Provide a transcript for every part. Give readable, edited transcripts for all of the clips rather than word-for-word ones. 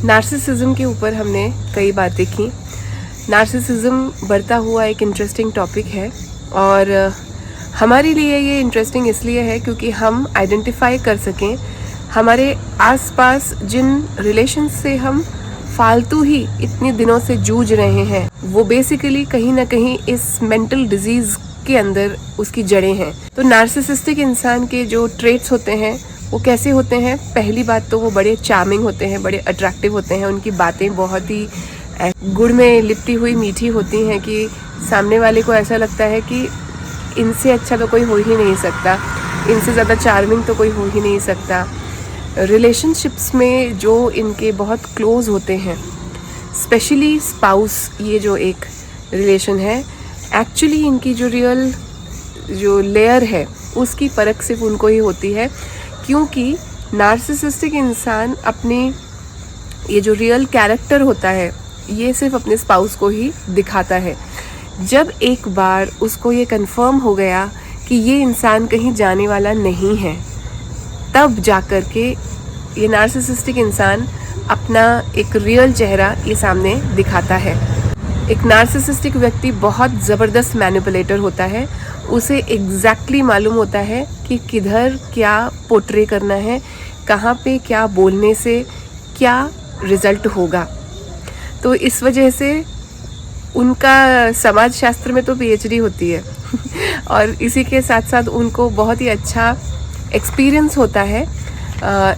Narcissism के ऊपर हमने कई बातें की। नार्सिसिज्म बढ़ता हुआ एक इंटरेस्टिंग टॉपिक है और हमारे लिए ये इंटरेस्टिंग इसलिए है क्योंकि हम आइडेंटिफाई कर सकें हमारे आसपास जिन रिलेशन से हम फालतू ही इतने दिनों से जूझ रहे हैं, वो बेसिकली कहीं ना कहीं इस मेंटल डिजीज के अंदर उसकी जड़ें हैं। तो नार्सिसिस्टिक इंसान के जो ट्रेट्स होते हैं वो कैसे होते हैं? पहली बात तो वो बड़े चार्मिंग होते हैं, बड़े अट्रैक्टिव होते हैं। उनकी बातें बहुत ही गुड़ में लिपटी हुई मीठी होती हैं कि सामने वाले को ऐसा लगता है कि इनसे अच्छा तो कोई हो ही नहीं सकता, इनसे ज़्यादा चार्मिंग तो कोई हो ही नहीं सकता। रिलेशनशिप्स में जो इनके बहुत क्लोज होते हैं, स्पेशली स्पाउस, ये जो एक रिलेशन है, एक्चुअली इनकी जो रियल जो लेयर है उसकी परख सिर्फ उनको ही होती है, क्योंकि नार्सिसिस्टिक इंसान अपने ये जो रियल कैरेक्टर होता है ये सिर्फ अपने स्पाउस को ही दिखाता है। जब एक बार उसको ये कंफर्म हो गया कि ये इंसान कहीं जाने वाला नहीं है, तब जाकर के ये नार्सिसिस्टिक इंसान अपना एक रियल चेहरा ये सामने दिखाता है। एक नार्सिसिस्टिक व्यक्ति बहुत ज़बरदस्त मैनिपुलेटर होता है। उसे एग्जैक्टली मालूम होता है कि किधर क्या पोर्ट्रे करना है, कहाँ पे क्या बोलने से क्या रिजल्ट होगा। तो इस वजह से उनका समाज शास्त्र में तो पीएचडी होती है और इसी के साथ साथ उनको बहुत ही अच्छा एक्सपीरियंस होता है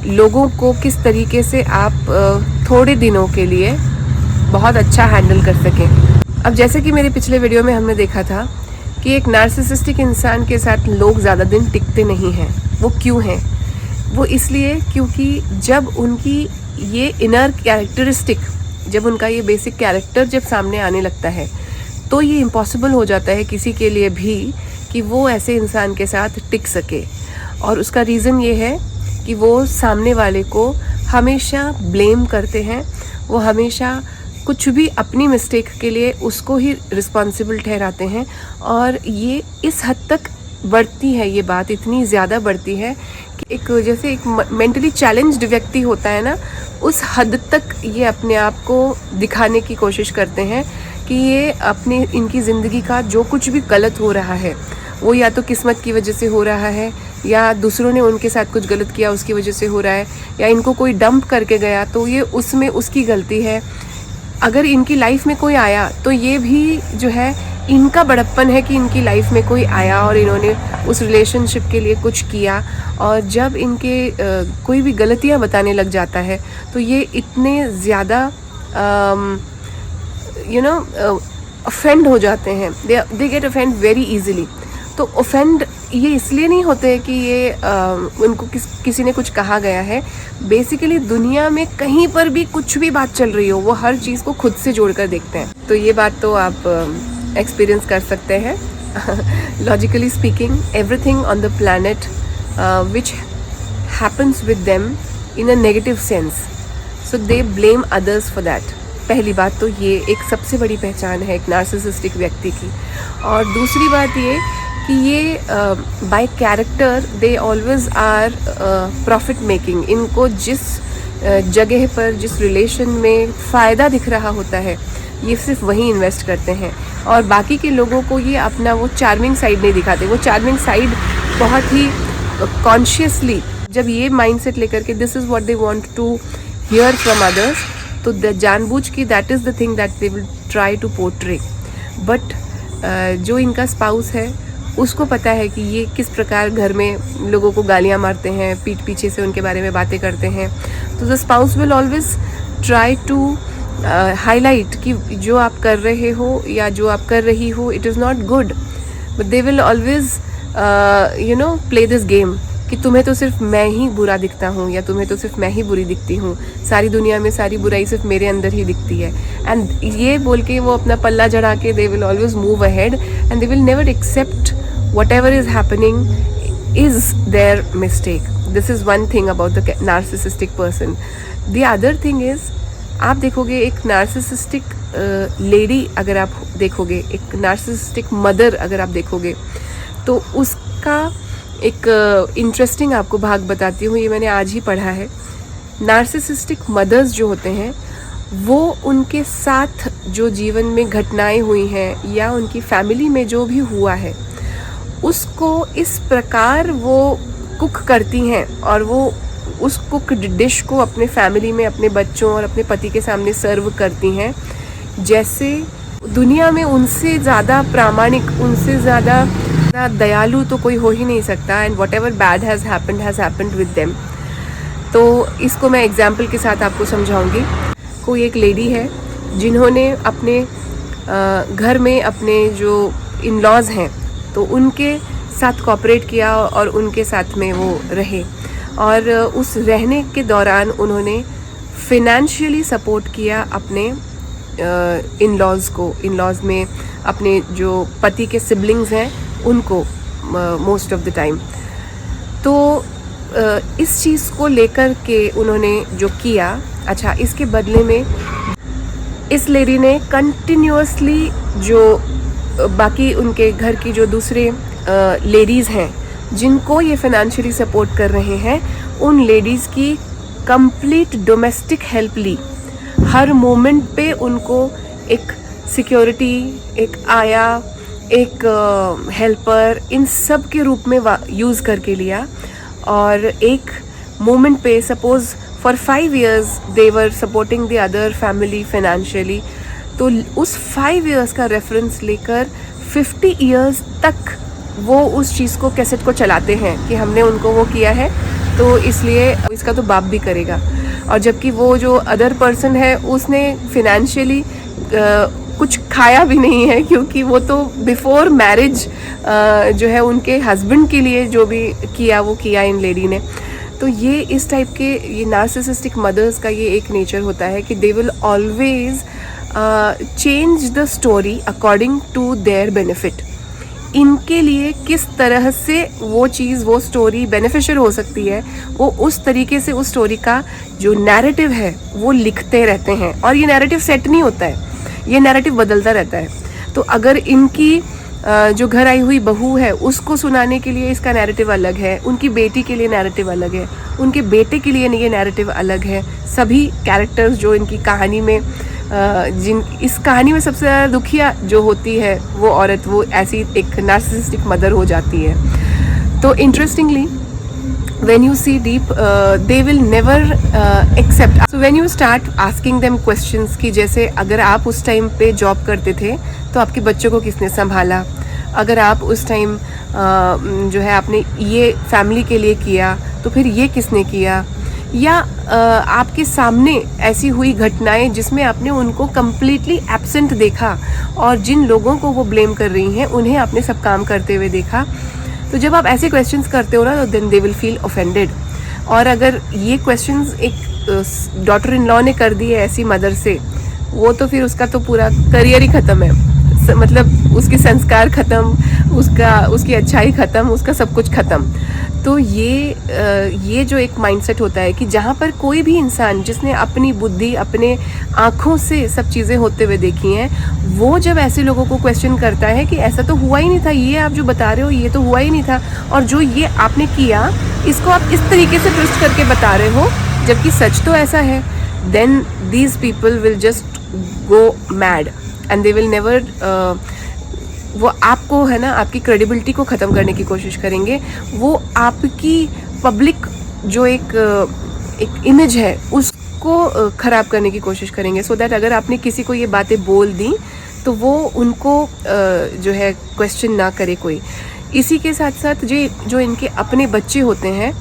लोगों को किस तरीके से आप थोड़े दिनों के लिए बहुत अच्छा हैंडल कर सकें। अब जैसे कि मेरे पिछले वीडियो में हमने देखा था कि एक नार्सिसिस्टिक इंसान के साथ लोग ज़्यादा दिन टिकते नहीं हैं। वो क्यों हैं? वो इसलिए क्योंकि जब उनकी ये इनर कैरेक्टरिस्टिक, जब उनका ये बेसिक कैरेक्टर जब सामने आने लगता है, तो ये इम्पॉसिबल हो जाता है किसी के लिए भी कि वो ऐसे इंसान के साथ टिक सके। और उसका रीज़न ये है कि वो सामने वाले को हमेशा ब्लेम करते हैं, वो हमेशा कुछ भी अपनी मिस्टेक के लिए उसको ही रिस्पॉन्सिबल ठहराते हैं। और ये इस हद तक बढ़ती है, ये बात इतनी ज़्यादा बढ़ती है कि एक जैसे एक मेंटली चैलेंज्ड व्यक्ति होता है ना, उस हद तक ये अपने आप को दिखाने की कोशिश करते हैं कि ये अपने इनकी ज़िंदगी का जो कुछ भी गलत हो रहा है वो या तो किस्मत की वजह से हो रहा है, या दूसरों ने उनके साथ कुछ गलत किया उसकी वजह से हो रहा है, या इनको कोई डंप करके गया तो ये उसमें उसकी गलती है। अगर इनकी लाइफ में कोई आया तो ये भी जो है इनका बड़प्पन है कि इनकी लाइफ में कोई आया और इन्होंने उस रिलेशनशिप के लिए कुछ किया। और जब इनके कोई भी गलतियां बताने लग जाता है तो ये इतने ज़्यादा ऑफेंड हो जाते हैं, they get offend very easily. तो ऑफेंड ये इसलिए नहीं होते कि ये उनको किसी ने कुछ कहा गया है। बेसिकली दुनिया में कहीं पर भी कुछ भी बात चल रही हो, वो हर चीज़ को खुद से जोड़कर देखते हैं। तो ये बात तो आप एक्सपीरियंस कर सकते हैं। Logically speaking, everything on the planet which happens with them in a negative sense, so they blame others for that. पहली बात तो ये एक सबसे बड़ी पहचान है एक नार्सिसिस्टिक व्यक्ति की। और दूसरी बात ये कि ये by character they always are profit making. इनको जिस जगह पर, जिस रिलेशन में फ़ायदा दिख रहा होता है, ये सिर्फ वहीं इन्वेस्ट करते हैं। और बाकी के लोगों को ये अपना वो चार्मिंग साइड नहीं दिखाते। वो चार्मिंग साइड बहुत ही कॉन्शियसली जब ये माइंडसेट लेकर के this is what they want to hear from others, तो जानबूझ की that is the thing that they will try to portray. But जो इनका स्पाउस है उसको पता है कि ये किस प्रकार घर में लोगों को गालियाँ मारते हैं, पीठ पीछे से उनके बारे में बातें करते हैं। तो the spouse will always try to highlight कि जो आप कर रहे हो या जो आप कर रही हो it is not good, but they will always play this game कि तुम्हें तो सिर्फ मैं ही बुरा दिखता हूँ या तुम्हें तो सिर्फ मैं ही बुरी दिखती हूँ, सारी दुनिया में सारी बुराई सिर्फ मेरे अंदर ही दिखती है। एंड ये बोल के वो अपना पल्ला चढ़ा के they will always move ahead and they will never accept whatever is happening is their mistake. This is one thing about the narcissistic person. The other thing is, आप देखोगे एक नार्सिसिस्टिक लेडी अगर आप देखोगे, एक नार्सिसिस्टिक मदर अगर आप देखोगे, तो उसका एक इंटरेस्टिंग आपको भाग बताती हूँ। ये मैंने आज ही पढ़ा है नार्सिसिस्टिक मदर्स जो होते हैं वो उनके साथ जो जीवन में घटनाएं हुई हैं या उनकी फैमिली में जो भी हुआ है उसको इस प्रकार वो कुक करती हैं और वो उस कुक्ड डिश को अपने फैमिली में अपने बच्चों और अपने पति के सामने सर्व करती हैं जैसे दुनिया में उनसे ज़्यादा प्रामाणिक, उनसे ज़्यादा दयालु तो कोई हो ही नहीं सकता। And what ever bad has happened with them. तो इसको मैं एग्जाम्पल के साथ आपको समझाऊंगी। कोई एक लेडी है जिन्होंने अपने घर में अपने जो इन लॉज हैं तो उनके साथ कोऑपरेट किया और उनके साथ में वो रहे, और उस रहने के दौरान उन्होंने फिनेंशियली सपोर्ट किया अपने इन लॉज में अपने जो पति के सिबलिंग्स हैं उनको मोस्ट ऑफ द टाइम। तो इस चीज़ को लेकर के उन्होंने जो किया, अच्छा इसके बदले में इस लेडी ने कंटिन्यूअसली जो बाकी उनके घर की जो दूसरे लेडीज़ हैं जिनको ये फाइनेंशियली सपोर्ट कर रहे हैं उन लेडीज़ की कंप्लीट डोमेस्टिक हेल्प ली। हर मोमेंट पे उनको एक सिक्योरिटी, एक आया, एक हेल्पर, इन सब के रूप में यूज़ करके लिया। और एक मोमेंट पे suppose for 5 years they were supporting the other family financially, तो उस 5 years का रेफरेंस लेकर 50 years तक वो उस चीज़ को, कैसेट को चलाते हैं कि हमने उनको वो किया है तो इसलिए इसका तो बाप भी करेगा। और जबकि वो जो अदर पर्सन है उसने फिनेंशियली कुछ खाया भी नहीं है, क्योंकि वो तो बिफोर मैरिज जो है उनके हस्बैंड के लिए जो भी किया वो किया इन लेडी ने। तो ये इस टाइप के ये नार्सिसिस्टिक मदर्स का ये एक नेचर होता है कि they will always change the story according to their benefit. इनके लिए किस तरह से वो चीज़, वो स्टोरी बेनिफिशियल हो सकती है, वो उस तरीके से उस स्टोरी का जो नैरेटिव है वो लिखते रहते हैं। और ये नैरेटिव सेट नहीं होता है, ये नैरेटिव बदलता रहता है। तो अगर इनकी जो घर आई हुई बहू है उसको सुनाने के लिए इसका नैरेटिव अलग है, उनकी बेटी के लिए नैरेटिव अलग है, उनके बेटे के लिए ये नैरेटिव अलग है। सभी कैरेक्टर्स जो इनकी कहानी में इस कहानी में सबसे ज़्यादा दुखिया जो होती है वो औरत, वो ऐसी एक नार्सिसिस्टिक मदर हो जाती है। तो interestingly when you see deep they will never accept. So when you start asking them questions कि जैसे अगर आप उस टाइम पे जॉब करते थे तो आपके बच्चों को किसने संभाला, अगर आप उस टाइम जो है आपने ये फैमिली के लिए किया तो फिर ये किसने किया, या आपके सामने ऐसी हुई घटनाएं जिसमें आपने उनको कम्प्लीटली एब्सेंट देखा और जिन लोगों को वो ब्लेम कर रही हैं उन्हें आपने सब काम करते हुए देखा। तो जब आप ऐसे क्वेश्चंस करते हो ना तो then they will feel offended. और अगर ये क्वेश्चंस एक डॉटर इन लॉ ने कर दिए ऐसी मदर से, वो तो फिर उसका तो पूरा करियर ही ख़त्म है, मतलब उसके संस्कार ख़त्म, उसकी अच्छाई ख़त्म, उसका सब कुछ ख़त्म। तो ये जो एक माइंडसेट होता है कि जहाँ पर कोई भी इंसान जिसने अपनी बुद्धि, अपने आँखों से सब चीज़ें होते हुए देखी हैं, वो जब ऐसे लोगों को क्वेश्चन करता है कि ऐसा तो हुआ ही नहीं था, ये आप जो बता रहे हो ये तो हुआ ही नहीं था, और जो ये आपने किया इसको आप इस तरीके से ट्विस्ट करके बता रहे हो जबकि सच तो ऐसा है, then these people will just go mad and they will never वो आपको है ना, आपकी क्रेडिबिलिटी को ख़त्म करने की कोशिश करेंगे। वो आपकी पब्लिक जो एक इमेज है उसको ख़राब करने की कोशिश करेंगे, सो दैट अगर आपने किसी को ये बातें बोल दी तो वो उनको जो है क्वेश्चन ना करे कोई। इसी के साथ साथ जो इनके अपने बच्चे होते हैं,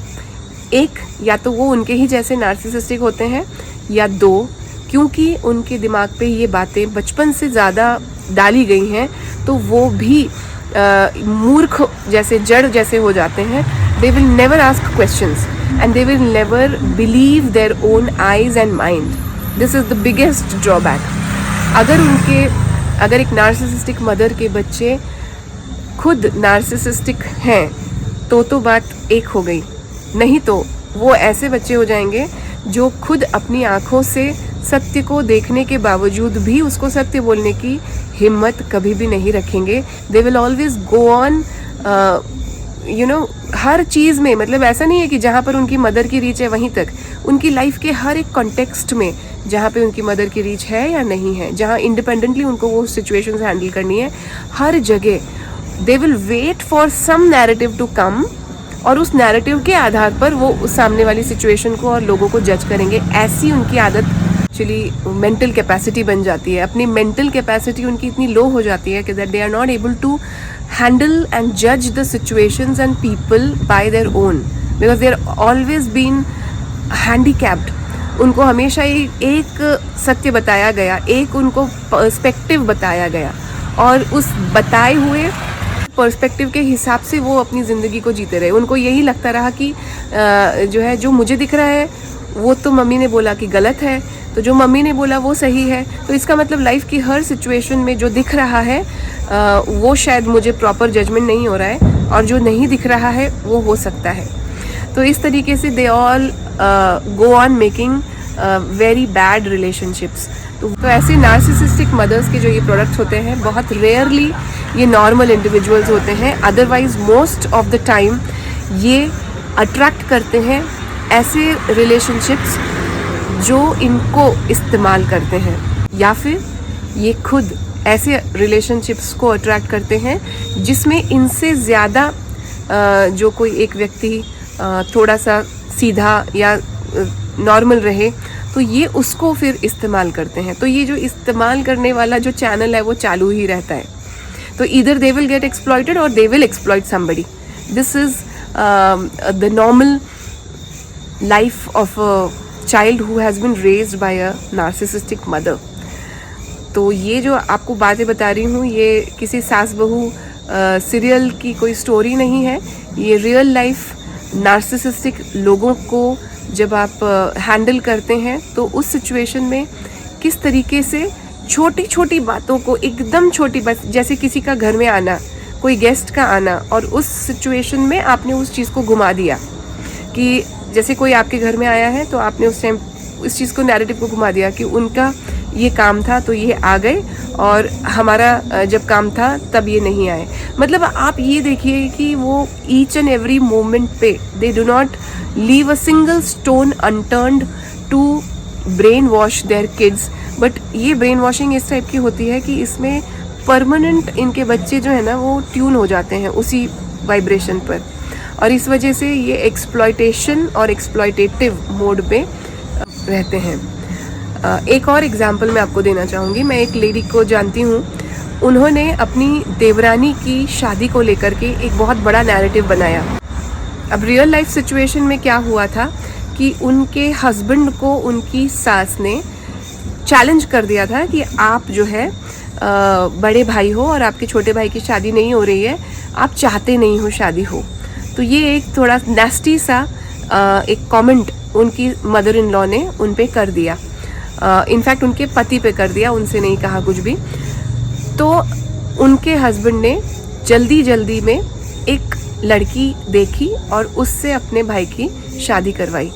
एक या तो वो उनके ही जैसे नार्सिसिस्टिक होते हैं, या दो क्योंकि उनके दिमाग पे ये बातें बचपन से ज़्यादा डाली गई हैं तो वो भी मूर्ख जैसे, जड़ जैसे हो जाते हैं। दे will never ask questions and they will never believe their own eyes and mind. This is the biggest drawback. अगर एक नार्सिसिस्टिक मदर के बच्चे खुद नार्सिसिस्टिक हैं तो बात एक हो गई, नहीं तो वो ऐसे बच्चे हो जाएंगे जो खुद अपनी आँखों से सत्य को देखने के बावजूद भी उसको सत्य बोलने की हिम्मत कभी भी नहीं रखेंगे। They will always go on हर चीज़ में, मतलब ऐसा नहीं है कि जहाँ पर उनकी मदर की रीच है वहीं तक, उनकी लाइफ के हर एक कॉन्टेक्स्ट में जहाँ पे उनकी मदर की रीच है या नहीं है, जहाँ इंडिपेंडेंटली उनको वो सिचुएशंस हैंडल करनी है, हर जगह they will wait for some narrative to come, और उस नैरेटिव के आधार पर वो उस सामने वाली सिचुएशन को और लोगों को जज करेंगे। ऐसी उनकी आदत एक्चुअली मेंटल कैपेसिटी बन जाती है। अपनी मेंटल कैपेसिटी उनकी इतनी लो हो जाती है कि that they are not able to handle and जज the situations and people by their own, because they are always been handicapped. उनको हमेशा एक सत्य बताया गया, एक उनको पर्सपेक्टिव बताया गया, और उस बताए हुए पर्सपेक्टिव के हिसाब से वो अपनी ज़िंदगी को जीते रहे। उनको यही लगता रहा कि जो मुझे दिख रहा है वो तो मम्मी ने बोला कि गलत है, तो जो मम्मी ने बोला वो सही है, तो इसका मतलब लाइफ की हर सिचुएशन में जो दिख रहा है वो शायद मुझे प्रॉपर जजमेंट नहीं हो रहा है, और जो नहीं दिख रहा है वो हो सकता है। तो इस तरीके से they all go on making very bad relationships. तो ऐसे नार्सिसिस्टिक मदर्स के जो ये प्रोडक्ट्स होते हैं, बहुत रेयरली ये नॉर्मल इंडिविजुअल्स होते हैं। Otherwise most of the time ये अट्रैक्ट करते हैं ऐसे रिलेशनशिप्स जो इनको इस्तेमाल करते हैं, या फिर ये खुद ऐसे रिलेशनशिप्स को अट्रैक्ट करते हैं जिसमें इनसे ज़्यादा जो कोई एक व्यक्ति थोड़ा सा सीधा या नॉर्मल रहे, तो ये उसको फिर इस्तेमाल करते हैं। तो ये जो इस्तेमाल करने वाला जो चैनल है वो चालू ही रहता है। तो either they will get exploited और they will exploit somebody. This is the normal life of a child who has been raised by a narcissistic mother. तो ये जो आपको बातें बता रही हूँ, ये किसी सास बहू सीरियल की कोई स्टोरी नहीं है। ये रियल लाइफ नार्सिसिस्टिक लोगों को जब आप हैंडल करते हैं तो उस सिचुएशन में किस तरीके से छोटी छोटी बातों को, एकदम छोटी बात, जैसे किसी का घर में आना, कोई गेस्ट का आना, और उस सिचुएशन में आपने उस चीज़ को घुमा दिया कि जैसे कोई आपके घर में आया है तो आपने उस टाइम इस चीज़ को, नैरेटिव को घुमा दिया कि उनका ये काम था तो ये आ गए, और हमारा जब काम था तब ये नहीं आए। मतलब आप ये देखिए कि वो ईच एंड एवरी मोमेंट पे they do not leave a single stone unturned to brainwash their kids. But ये ब्रेन वॉशिंग इस टाइप की होती है कि इसमें परमानेंट इनके बच्चे जो है ना वो ट्यून हो जाते हैं उसी वाइब्रेशन पर, और इस वजह से ये एक्सप्लॉयटेशन और एक्सप्लॉयटेटिव मोड में रहते हैं। एक और एग्जांपल मैं आपको देना चाहूँगी। मैं एक लेडी को जानती हूँ, उन्होंने अपनी देवरानी की शादी को लेकर के एक बहुत बड़ा नैरेटिव बनाया। अब रियल लाइफ सिचुएशन में क्या हुआ था कि उनके हस्बैंड को उनकी सास ने चैलेंज कर दिया था कि आप जो है बड़े भाई हो और आपके छोटे भाई की शादी नहीं हो रही है, आप चाहते नहीं हो शादी हो। तो ये एक थोड़ा नेस्टी सा एक कमेंट उनकी मदर इन लॉ ने उन पे कर दिया, इनफैक्ट उनके पति पे कर दिया, उनसे नहीं कहा कुछ भी। तो उनके हस्बैंड ने जल्दी जल्दी में एक लड़की देखी और उससे अपने भाई की शादी करवाई।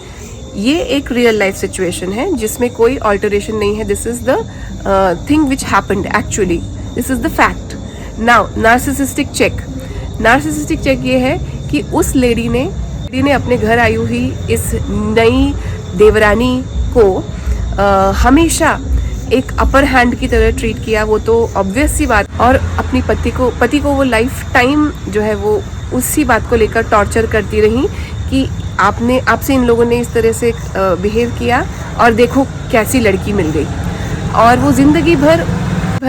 ये एक रियल लाइफ सिचुएशन है जिसमें कोई ऑल्टरेशन नहीं है। This is the thing which happened actually, this is the fact. Now narcissistic check. Narcissistic check ये है कि उस लेडी ने अपने घर आई हुई इस नई देवरानी को हमेशा एक अपर हैंड की तरह ट्रीट किया। वो तो ऑब्वियस सी बात, और अपनी पति को वो लाइफ टाइम जो है वो उसी बात को लेकर टॉर्चर करती रही कि आपसे इन लोगों ने इस तरह से बिहेव किया और देखो कैसी लड़की मिल गई। और वो जिंदगी भर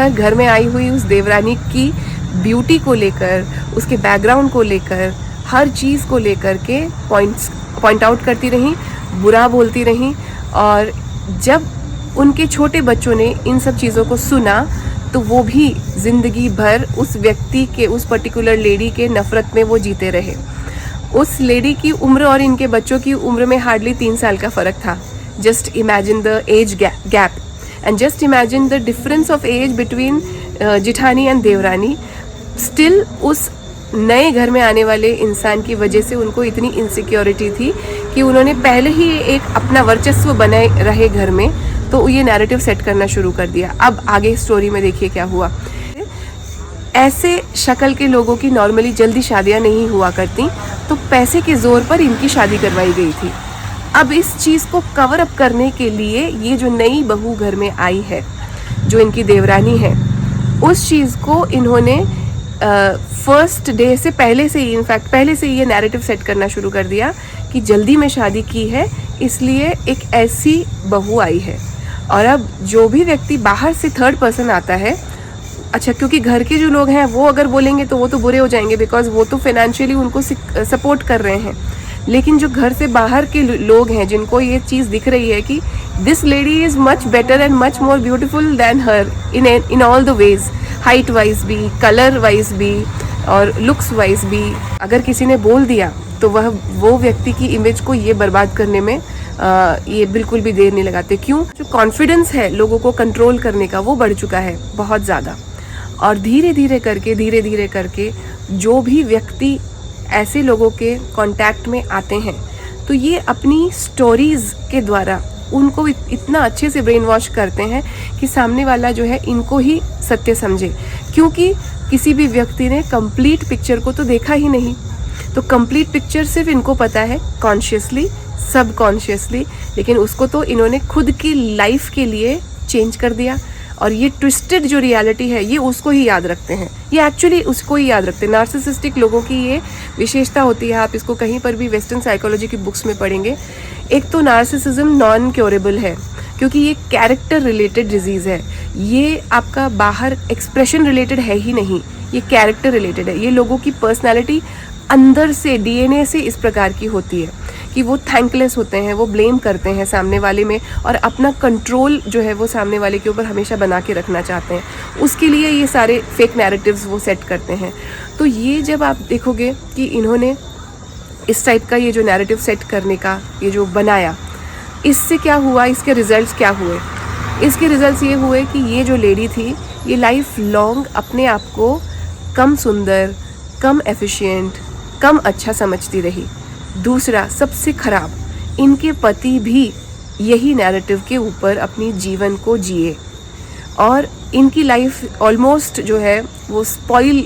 घर में आई हुई उस देवरानी की ब्यूटी को लेकर, उसके बैकग्राउंड को लेकर, हर चीज़ को लेकर के पॉइंट आउट करती रही, बुरा बोलती रही। और जब उनके छोटे बच्चों ने इन सब चीज़ों को सुना तो वो भी ज़िंदगी भर उस व्यक्ति के, उस पर्टिकुलर लेडी के नफ़रत में वो जीते रहे। उस लेडी की उम्र और इनके बच्चों की उम्र में हार्डली 3 साल का फ़र्क था। Just imagine the age gap and just imagine the difference of age between jethani and devrani. Still उस नए घर में आने वाले इंसान की वजह से उनको इतनी इनसिक्योरिटी थी कि उन्होंने पहले ही एक अपना वर्चस्व बनाए रहे घर में, तो ये नैरेटिव सेट करना शुरू कर दिया। अब आगे स्टोरी में देखिए क्या हुआ। ऐसे शक्ल के लोगों की नॉर्मली जल्दी शादियां नहीं हुआ करती, तो पैसे के जोर पर इनकी शादी करवाई गई थी। अब इस चीज़ को कवर अप करने के लिए ये जो नई बहू घर में आई है, जो इनकी देवरानी है, उस चीज़ को इन्होंने फर्स्ट डे से पहले से ही, इनफैक्ट पहले से ही ये नैरेटिव सेट करना शुरू कर दिया कि जल्दी में शादी की है, इसलिए एक ऐसी बहू आई है। और अब जो भी व्यक्ति बाहर से थर्ड पर्सन आता है, अच्छा क्योंकि घर के जो लोग हैं वो अगर बोलेंगे तो वो तो बुरे हो जाएंगे, बिकॉज वो तो फाइनेंशियली उनको सपोर्ट कर रहे हैं, लेकिन जो घर से बाहर के लोग हैं जिनको ये चीज़ दिख रही है कि this lady is much better and much more beautiful than her in all the ways, height wise भी, कलर वाइज भी और लुक्स वाइज भी, अगर किसी ने बोल दिया तो वो व्यक्ति की इमेज को ये बर्बाद करने में ये बिल्कुल भी देर नहीं लगाते। क्यों? जो कॉन्फिडेंस है लोगों को कंट्रोल करने का वो बढ़ चुका है बहुत ज़्यादा। और धीरे धीरे करके जो भी व्यक्ति ऐसे लोगों के कांटेक्ट में आते हैं, तो ये अपनी स्टोरीज़ के द्वारा उनको इतना अच्छे से ब्रेन वॉश करते हैं कि सामने वाला जो है इनको ही सत्य समझे, क्योंकि किसी भी व्यक्ति ने कंप्लीट पिक्चर को तो देखा ही नहीं। तो कंप्लीट पिक्चर सिर्फ इनको पता है कॉन्शियसली, सबकॉन्शियसली, लेकिन उसको तो इन्होंने खुद की लाइफ के लिए चेंज कर दिया। और ये ट्विस्टेड जो रियलिटी है ये उसको ही याद रखते हैं, ये एक्चुअली उसको ही याद रखते हैं। नार्सिसिस्टिक लोगों की ये विशेषता होती है, आप इसको कहीं पर भी वेस्टर्न साइकोलॉजी की बुक्स में पढ़ेंगे। एक तो नार्सिसिज्म नॉन क्योरेबल है, क्योंकि ये कैरेक्टर रिलेटेड डिजीज़ है, ये आपका बाहर एक्सप्रेशन रिलेटेड है ही नहीं, ये कैरेक्टर रिलेटेड है। ये लोगों की पर्सनैलिटी अंदर से, डीएनए से इस प्रकार की होती है कि वो थैंकलेस होते हैं, वो ब्लेम करते हैं सामने वाले में, और अपना कंट्रोल जो है वो सामने वाले के ऊपर हमेशा बना के रखना चाहते हैं। उसके लिए ये सारे फेक नैरेटिव्स वो सेट करते हैं। तो ये जब आप देखोगे कि इन्होंने इस टाइप का ये जो नैरेटिव सेट करने का ये जो बनाया, इससे क्या हुआ, इसके रिजल्ट्स क्या हुए? इसके रिजल्ट्स ये हुए कि ये जो लेडी थी ये लाइफ लॉन्ग अपने आप को कम सुंदर, कम एफिशिएंट, कम अच्छा समझती रही। दूसरा सबसे खराब, इनके पति भी यही नैरेटिव के ऊपर अपनी जीवन को जिए और इनकी लाइफ ऑलमोस्ट जो है वो स्पॉइल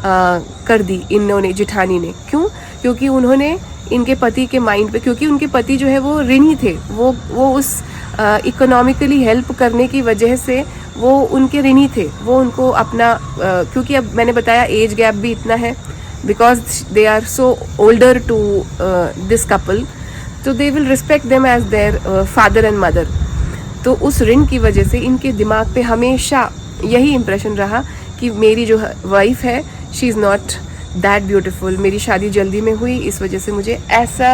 कर दी इन्होंने, जेठानी ने। क्यों? क्योंकि उन्होंने इनके पति के माइंड पे, क्योंकि उनके पति जो है वो ऋणी थे, वो उस इकोनॉमिकली हेल्प करने की वजह से वो उनके ऋणी थे। वो उनको अपना क्योंकि अब मैंने बताया एज गैप भी इतना है, because they are so older to this couple, so they will respect them as their father and mother. तो उस ऋण की वजह से इनके दिमाग पे हमेशा यही इम्प्रेशन रहा कि मेरी जो वाइफ है she is not that beautiful, मेरी शादी जल्दी में हुई, इस वजह से मुझे ऐसा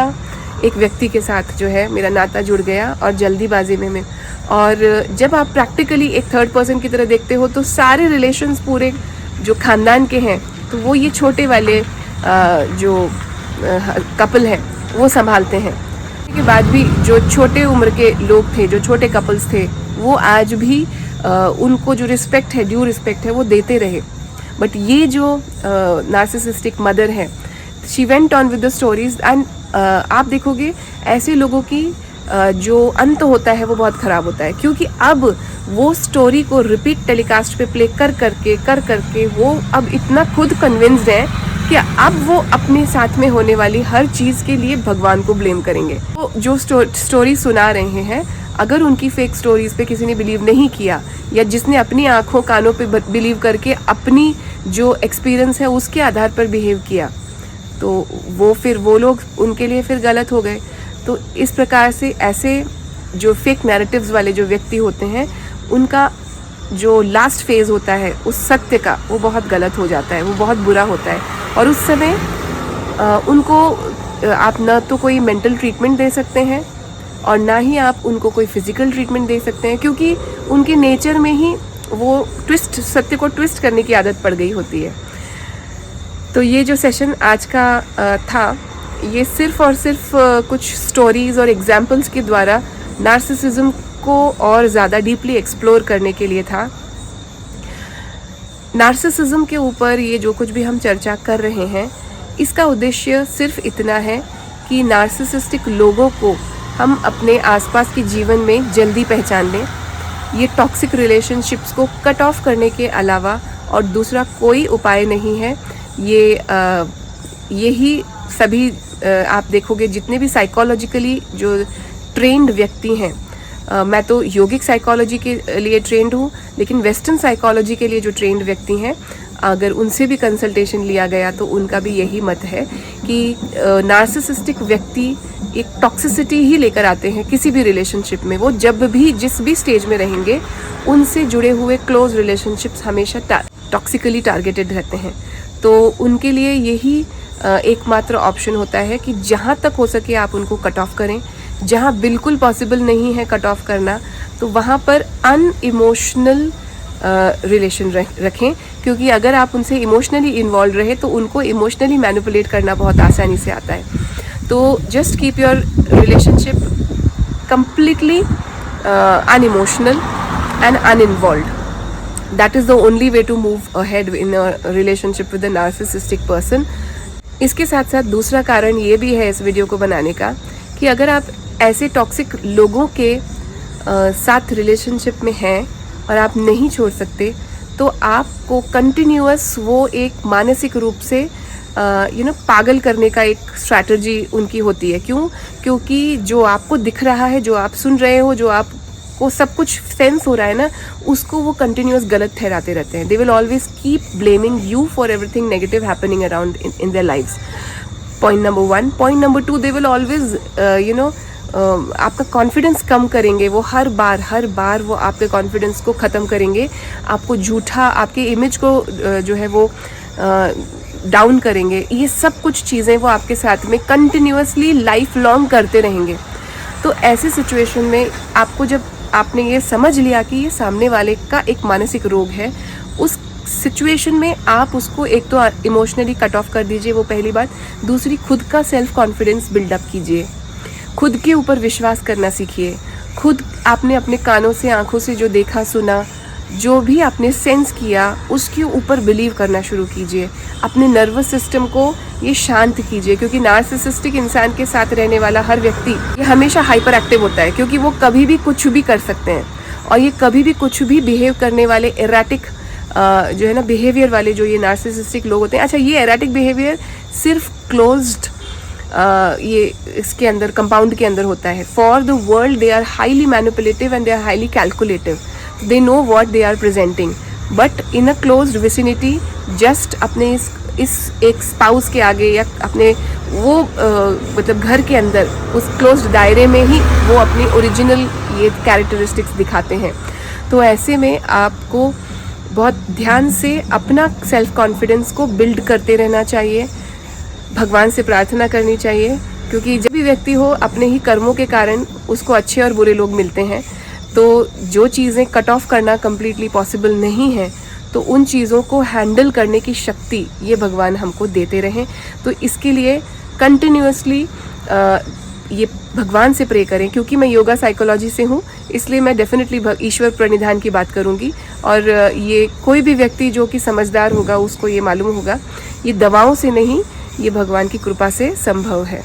एक व्यक्ति के साथ जो है मेरा नाता जुड़ गया और जल्दीबाजी में। और जब आप प्रैक्टिकली एक थर्ड पर्सन की तरह देखते हो तो सारे रिलेशंस पूरे जो खानदान के हैं तो वो ये छोटे वाले जो कपल हैं वो संभालते हैं। के बाद भी जो छोटे उम्र के लोग थे, जो छोटे कपल्स थे, वो आज भी उनको जो रिस्पेक्ट है, ड्यू रिस्पेक्ट है, वो देते रहे। बट ये जो नार्सिसिस्टिक मदर है, she went on with the stories and आप देखोगे ऐसे लोगों की जो अंत होता है वो बहुत ख़राब होता है, क्योंकि अब वो स्टोरी को रिपीट टेलीकास्ट पे प्ले कर करके वो अब इतना खुद कन्विंस्ड है कि अब वो अपने साथ में होने वाली हर चीज़ के लिए भगवान को ब्लेम करेंगे। वो जो स्टोरी सुना रहे हैं, अगर उनकी फेक स्टोरीज पे किसी ने बिलीव नहीं किया या जिसने अपनी आँखों कानों पे बिलीव करके अपनी जो एक्सपीरियंस है उसके आधार पर बिहेव किया, तो वो लोग उनके लिए फिर गलत हो गए। तो इस प्रकार से ऐसे जो फेक नैरेटिव्स वाले जो व्यक्ति होते हैं उनका जो लास्ट फेज होता है उस सत्य का, वो बहुत गलत हो जाता है, वो बहुत बुरा होता है। और उस समय उनको आप न तो कोई मेंटल ट्रीटमेंट दे सकते हैं और ना ही आप उनको कोई फिजिकल ट्रीटमेंट दे सकते हैं, क्योंकि उनके नेचर में ही वो सत्य को ट्विस्ट करने की आदत पड़ गई होती है। तो ये जो सेशन आज का था, ये सिर्फ और सिर्फ कुछ स्टोरीज़ और एग्जाम्पल्स के द्वारा नार्सिसिज्म को और ज़्यादा डीपली एक्सप्लोर करने के लिए था। नार्सिसिज्म के ऊपर ये जो कुछ भी हम चर्चा कर रहे हैं, इसका उद्देश्य सिर्फ इतना है कि नार्सिसिस्टिक लोगों को हम अपने आसपास के जीवन में जल्दी पहचान लें, ये टॉक्सिक रिलेशनशिप्स को कट ऑफ करने के अलावा और दूसरा कोई उपाय नहीं है। यही सभी आप देखोगे जितने भी साइकोलॉजिकली जो ट्रेंड व्यक्ति हैं, मैं तो योगिक साइकोलॉजी के लिए ट्रेंड हूँ, लेकिन वेस्टर्न साइकोलॉजी के लिए जो ट्रेंड व्यक्ति हैं, अगर उनसे भी कंसल्टेशन लिया गया तो उनका भी यही मत है कि नार्सिसिस्टिक व्यक्ति एक टॉक्सिसिटी ही लेकर आते हैं किसी भी रिलेशनशिप में। वो जब भी जिस भी स्टेज में रहेंगे, उनसे जुड़े हुए क्लोज रिलेशनशिप्स हमेशा टॉक्सिकली टारगेटेड रहते हैं। तो उनके लिए यही एकमात्र ऑप्शन होता है कि जहाँ तक हो सके आप उनको कट ऑफ करें। जहाँ बिल्कुल पॉसिबल नहीं है कट ऑफ करना, तो वहाँ पर अनइमोशनल रिलेशन रखें, क्योंकि अगर आप उनसे इमोशनली इन्वॉल्व रहे तो उनको इमोशनली मैनिपुलेट करना बहुत आसानी से आता है। तो just keep your relationship completely unemotional and uninvolved. That is the only way to move ahead in a relationship with a narcissistic person. इसके साथ साथ दूसरा कारण ये भी है इस वीडियो को बनाने का कि अगर आप ऐसे टॉक्सिक लोगों के साथ रिलेशनशिप में हैं और आप नहीं छोड़ सकते, तो आपको कंटिन्यूअस वो एक मानसिक रूप से पागल करने का एक स्ट्रैटेजी उनकी होती है। क्यों? क्योंकि जो आपको दिख रहा है, जो आप सुन रहे हो, जो आपको सब कुछ सेंस हो रहा है ना, उसको वो कंटिन्यूअस गलत ठहराते रहते हैं। दे will always keep blaming you for everything negative happening around in their lives. Point number 1। Point number 2, they will always आपका कॉन्फिडेंस कम करेंगे। वो हर बार वो आपके कॉन्फिडेंस को ख़त्म करेंगे, आपको झूठा, आपके इमेज को जो है वो डाउन करेंगे। ये सब कुछ चीज़ें वो आपके साथ में कंटिन्यूअसली लाइफ लॉन्ग करते रहेंगे। तो ऐसे सिचुएशन में आपको, जब आपने ये समझ लिया कि ये सामने वाले का एक मानसिक रोग है, उस सिचुएशन में आप उसको एक तो इमोशनली कट ऑफ कर दीजिए, वो पहली बात। दूसरी, खुद का सेल्फ कॉन्फिडेंस बिल्डअप कीजिए, खुद के ऊपर विश्वास करना सीखिए। खुद आपने अपने कानों से, आंखों से जो देखा सुना, जो भी आपने सेंस किया, उसके ऊपर बिलीव करना शुरू कीजिए। अपने नर्वस सिस्टम को ये शांत कीजिए, क्योंकि नार्सिसिस्टिक इंसान के साथ रहने वाला हर व्यक्ति ये हमेशा हाइपर एक्टिव होता है, क्योंकि वो कभी भी कुछ भी कर सकते हैं। और ये कभी भी कुछ भी बिहेव करने वाले एराटिक जो है ना बिहेवियर वाले जो ये नार्सिसिस्टिक लोग होते हैं। अच्छा, ये एराटिक बिहेवियर सिर्फ क्लोज्ड ये इसके अंदर, कंपाउंड के अंदर होता है। For the world they are highly manipulative and they are highly calculative. They know what they are presenting, but in a closed vicinity, just अपने इस एक स्पाउस के आगे या अपने वो मतलब घर के अंदर उस क्लोज्ड दायरे में ही वो अपनी ओरिजिनल ये कैरेक्टरिस्टिक्स दिखाते हैं। तो ऐसे में आपको बहुत ध्यान से अपना सेल्फ कॉन्फिडेंस को बिल्ड करते रहना चाहिए, भगवान से प्रार्थना करनी चाहिए, क्योंकि जब भी व्यक्ति हो, अपने ही कर्मों के कारण उसको अच्छे और बुरे लोग मिलते हैं। तो जो चीज़ें कट ऑफ करना कम्प्लीटली पॉसिबल नहीं है, तो उन चीज़ों को हैंडल करने की शक्ति ये भगवान हमको देते रहें। तो इसके लिए कंटिन्यूअसली ये भगवान से प्रे करें। क्योंकि मैं योगा साइकोलॉजी से हूँ, इसलिए मैं डेफिनेटली ईश्वर प्रणिधान की बात करूँगी। और ये कोई भी व्यक्ति जो कि समझदार होगा उसको ये मालूम होगा, ये दवाओं से नहीं, ये भगवान की कृपा से संभव है।